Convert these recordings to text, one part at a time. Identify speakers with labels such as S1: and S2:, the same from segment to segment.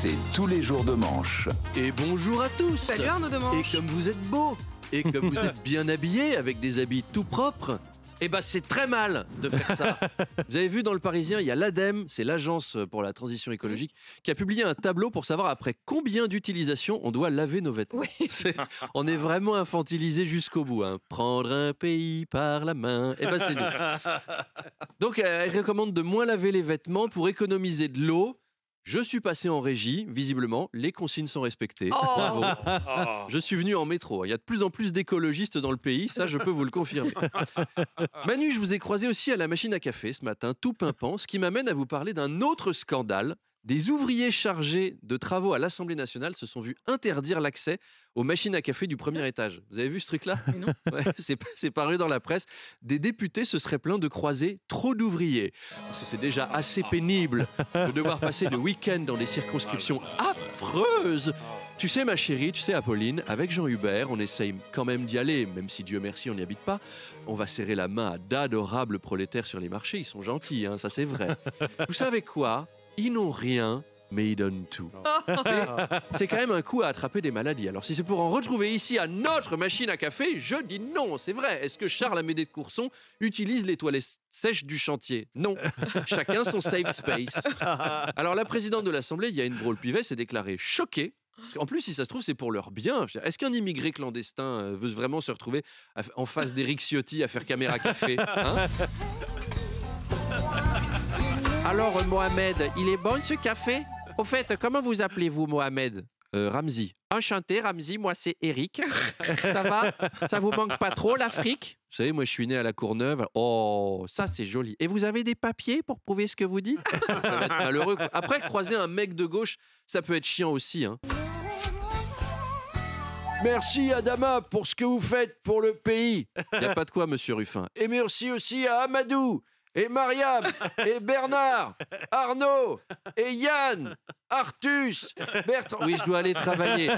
S1: C'est tous les jours de manche.
S2: Et bonjour à tous.
S3: Salut Arnaud de Manche.
S2: Et comme vous êtes beaux, et comme vous êtes bien habillés avec des habits tout propres, eh ben c'est très mal de faire ça. Vous avez vu dans Le Parisien, il y a l'ADEME, c'est l'agence pour la transition écologique, qui a publié un tableau pour savoir après combien d'utilisations on doit laver nos vêtements.
S3: Oui.
S2: On est vraiment infantilisé jusqu'au bout. Hein. Prendre un pays par la main, eh ben c'est nous. Donc elle recommande de moins laver les vêtements pour économiser de l'eau. Je suis passé en régie, visiblement, les consignes sont respectées.
S3: Oh.
S2: Bravo. Je suis venu en métro. Il y a de plus en plus d'écologistes dans le pays, ça je peux vous le confirmer. Manu, je vous ai croisé aussi à la machine à café ce matin, tout pimpant, ce qui m'amène à vous parler d'un autre scandale. Des ouvriers chargés de travaux à l'Assemblée nationale se sont vus interdire l'accès aux machines à café du premier étage. Vous avez vu ce truc-là ?
S3: Mais non.
S2: Ouais, c'est paru dans la presse. Des députés se seraient plaints de croiser trop d'ouvriers. Parce que c'est déjà assez pénible de devoir passer le week-end dans des circonscriptions affreuses. Tu sais, ma chérie, tu sais, Apolline, avec Jean Hubert, on essaye quand même d'y aller, même si Dieu merci, on n'y habite pas. On va serrer la main à d'adorables prolétaires sur les marchés. Ils sont gentils, hein, ça c'est vrai. Vous savez quoi ? Ils n'ont rien, mais ils donnent tout. Mais c'est quand même un coup à attraper des maladies. Alors si c'est pour en retrouver ici à notre machine à café, je dis non, c'est vrai. Est-ce que Charles Amédée de Courson utilise les toilettes sèches du chantier ? Non. Chacun son safe space. Alors la présidente de l'Assemblée, Yael Braun-Pivet, s'est déclarée choquée. En plus, si ça se trouve, c'est pour leur bien. Est-ce qu'un immigré clandestin veut vraiment se retrouver en face d'Éric Ciotti à faire caméra café, hein ? Alors, Mohamed, il est bon ce café ? Au fait, comment vous appelez-vous, Mohamed ? Ramzi. Enchanté, Ramzi, moi c'est Eric. Ça va ? Ça vous manque pas trop, l'Afrique ? Vous savez, moi je suis né à la Courneuve. Oh, ça c'est joli. Et vous avez des papiers pour prouver ce que vous dites ? Ça va être malheureux. Après, croiser un mec de gauche, ça peut être chiant aussi, hein. Merci Adama pour ce que vous faites pour le pays. Il n'y a pas de quoi, monsieur Ruffin. Et merci aussi à Amadou, et Mariam, et Bernard, Arnaud, et Yann, Artus, Bertrand. Oui, je dois aller travailler.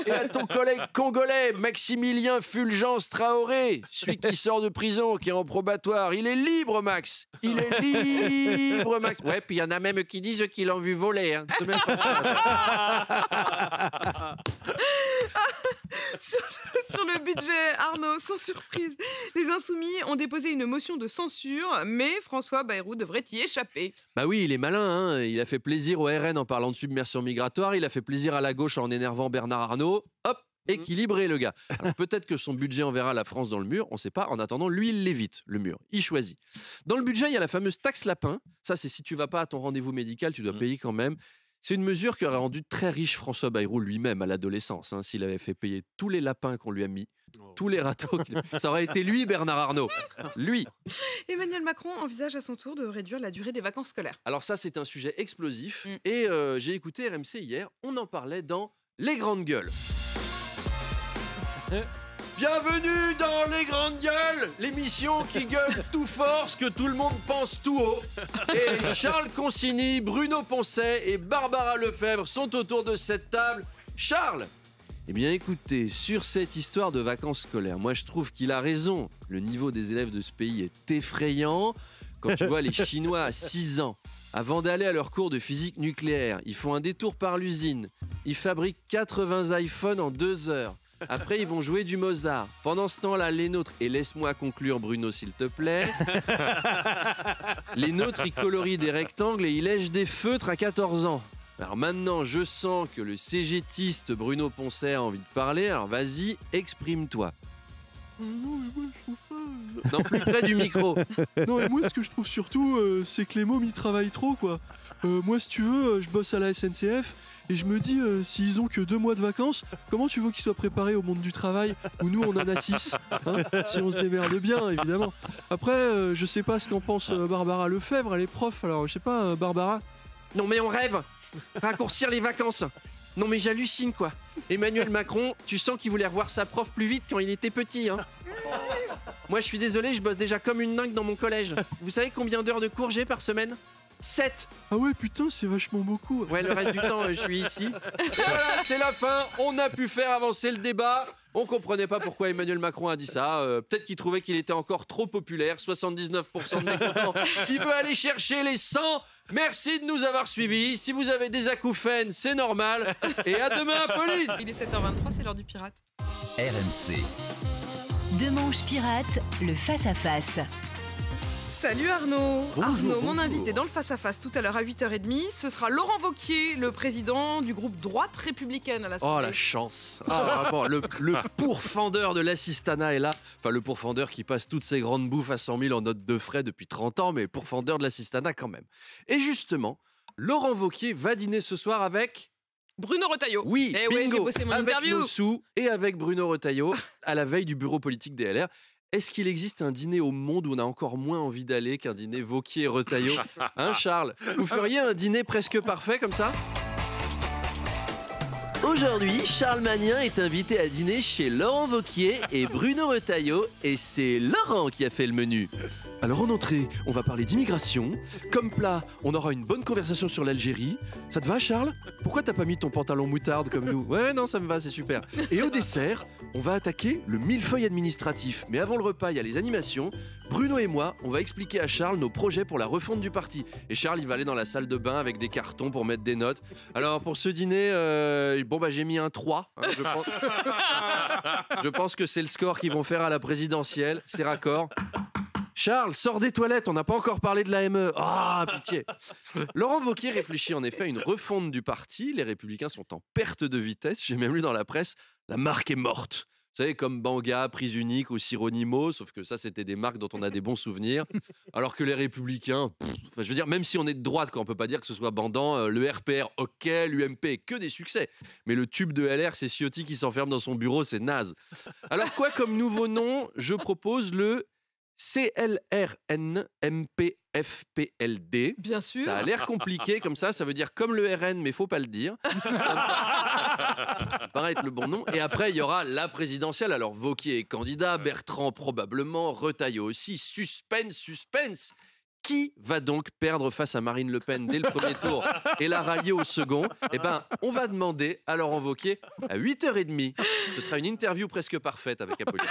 S2: Et à ton collègue congolais, Maximilien Fulgence Traoré, celui qui sort de prison, qui est en probatoire. Il est libre, Max. Il est libre, Max. Ouais, puis il y en a même qui disent qu'ils l'ont vu voler. Hein.
S3: Sur le budget, Arnaud, sans surprise, les Insoumis ont déposé une motion de censure, mais François Bayrou devrait y échapper.
S2: Bah oui, il est malin, hein. Il a fait plaisir au RN en parlant de submersion migratoire, il a fait plaisir à la gauche en énervant Bernard Arnault. Hop, équilibré le gars. Alors, peut-être que son budget enverra la France dans le mur, on sait pas. En attendant, lui, il l'évite, le mur. Il choisit. Dans le budget, il y a la fameuse taxe lapin. Ça, c'est si tu vas pas à ton rendez-vous médical, tu dois payer quand même. C'est une mesure qui aurait rendu très riche François Bayrou lui-même à l'adolescence, hein, s'il avait fait payer tous les lapins qu'on lui a mis, tous les râteaux. Ça aurait été lui, Bernard Arnault. Lui.
S3: Emmanuel Macron envisage à son tour de réduire la durée des vacances scolaires.
S2: Alors ça, c'est un sujet explosif. Et j'ai écouté RMC hier, on en parlait dans Les Grandes Gueules. Bienvenue dans Les Grandes Gueules, l'émission qui gueule tout fort ce que tout le monde pense tout haut. Et Charles Consigny, Bruno Poncet et Barbara Lefebvre sont autour de cette table. Charles, eh bien écoutez, sur cette histoire de vacances scolaires, moi je trouve qu'il a raison. Le niveau des élèves de ce pays est effrayant. Quand tu vois les Chinois à 6 ans, avant d'aller à leur cours de physique nucléaire, ils font un détour par l'usine. Ils fabriquent 80 iPhones en 2 heures. Après, ils vont jouer du Mozart. Pendant ce temps-là, les nôtres, et laisse-moi conclure, Bruno, s'il te plaît. Les nôtres, ils colorient des rectangles et ils lèchent des feutres à 14 ans. Alors maintenant, je sens que le cégétiste Bruno Poncet a envie de parler. Alors vas-y, exprime-toi.
S4: Non, mais moi, je trouve pas...
S2: Non, plus près du micro.
S4: Non, mais moi, ce que je trouve surtout, c'est que les mômes, ils travaillent trop, quoi. Moi, si tu veux, je bosse à la SNCF. Et je me dis, s'ils ont que 2 mois de vacances, comment tu veux qu'ils soient préparés au monde du travail où nous on en a 6, hein, si on se démerde bien, évidemment. Après, je sais pas ce qu'en pense Barbara Lefebvre, elle est prof, alors je sais pas, Barbara.
S2: Non mais on rêve. Raccourcir les vacances. Non mais j'hallucine quoi. Emmanuel Macron, tu sens qu'il voulait revoir sa prof plus vite quand il était petit, hein. Moi je suis désolé, je bosse déjà comme une dingue dans mon collège. Vous savez combien d'heures de cours j'ai par semaine ? 7.
S4: Ah ouais, putain, c'est vachement beaucoup.
S2: Ouais, le reste du temps, je suis ici. Et voilà, c'est la fin. On a pu faire avancer le débat. On comprenait pas pourquoi Emmanuel Macron a dit ça. Peut-être qu'il trouvait qu'il était encore trop populaire. 79% de mécontents. Il veut aller chercher les 100. Merci de nous avoir suivis. Si vous avez des acouphènes, c'est normal. Et à demain, Pauline.
S3: Il est 7h23, c'est l'heure du pirate.
S1: RMC.
S5: Demanche pirate, le face-à-face.
S3: Salut Arnaud.
S2: Bonjour,
S3: Arnaud, mon
S2: bonjour.
S3: invité dans le face-à-face tout à l'heure à 8h30, ce sera Laurent Wauquiez, le président du groupe Droite Républicaine à
S2: Oh
S3: l'Assemblée.
S2: la chance. Ah, vraiment, le pourfendeur de l'assistanat est là. Enfin, le pourfendeur qui passe toutes ses grandes bouffes à 100 000 en note de frais depuis 30 ans, mais pourfendeur de l'assistanat quand même. Et justement, Laurent Wauquiez va dîner ce soir avec...
S3: Bruno Retailleau.
S2: Oui,
S3: Eh ouais,
S2: bingo,
S3: j'ai bossé mon
S2: avec
S3: interview.
S2: nos sous et avec Bruno Retailleau à la veille du bureau politique des LR. Est-ce qu'il existe un dîner au monde où on a encore moins envie d'aller qu'un dîner Wauquiez et Retailleau? Hein, Charles? Vous feriez un dîner presque parfait comme ça? Aujourd'hui, Charles Magnin est invité à dîner chez Laurent Wauquiez et Bruno Retailleau, et c'est Laurent qui a fait le menu. Alors en entrée, on va parler d'immigration. Comme plat, on aura une bonne conversation sur l'Algérie. Ça te va, Charles? Pourquoi t'as pas mis ton pantalon moutarde comme nous? Ouais, non, ça me va, c'est super. Et au dessert, on va attaquer le millefeuille administratif. Mais avant le repas, il y a les animations. Bruno et moi, on va expliquer à Charles nos projets pour la refonte du parti. Et Charles, il va aller dans la salle de bain avec des cartons pour mettre des notes. Alors pour ce dîner, j'ai mis un 3. Hein, je pense que c'est le score qu'ils vont faire à la présidentielle. C'est raccord. Charles, sors des toilettes, on n'a pas encore parlé de l'AME. Ah, pitié. Laurent Wauquiez réfléchit en effet à une refonte du parti. Les Républicains sont en perte de vitesse. J'ai même lu dans la presse, la marque est morte. Vous savez, comme Banga, Prise Unique ou Sironimo, sauf que ça, c'était des marques dont on a des bons souvenirs. Alors que les Républicains, je veux dire, même si on est de droite, quoi, on peut pas dire que ce soit bandant, le RPR, ok, l'UMP, que des succès. Mais le tube de LR, c'est Ciotti qui s'enferme dans son bureau, c'est naze. Alors quoi comme nouveau nom? Je propose le CLRNMPFPLD.
S3: Bien sûr.
S2: Ça a l'air compliqué comme ça veut dire comme le RN, mais faut pas le dire. Ça me paraît être le bon nom. Et après, il y aura la présidentielle. Alors, Wauquiez est candidat, Bertrand probablement, Retailleau aussi. Suspense, suspense. Qui va donc perdre face à Marine Le Pen dès le premier tour et la rallier au second? Eh ben, on va demander à Laurent Wauquiez à 8h30. Ce sera une interview presque parfaite avec Apolline.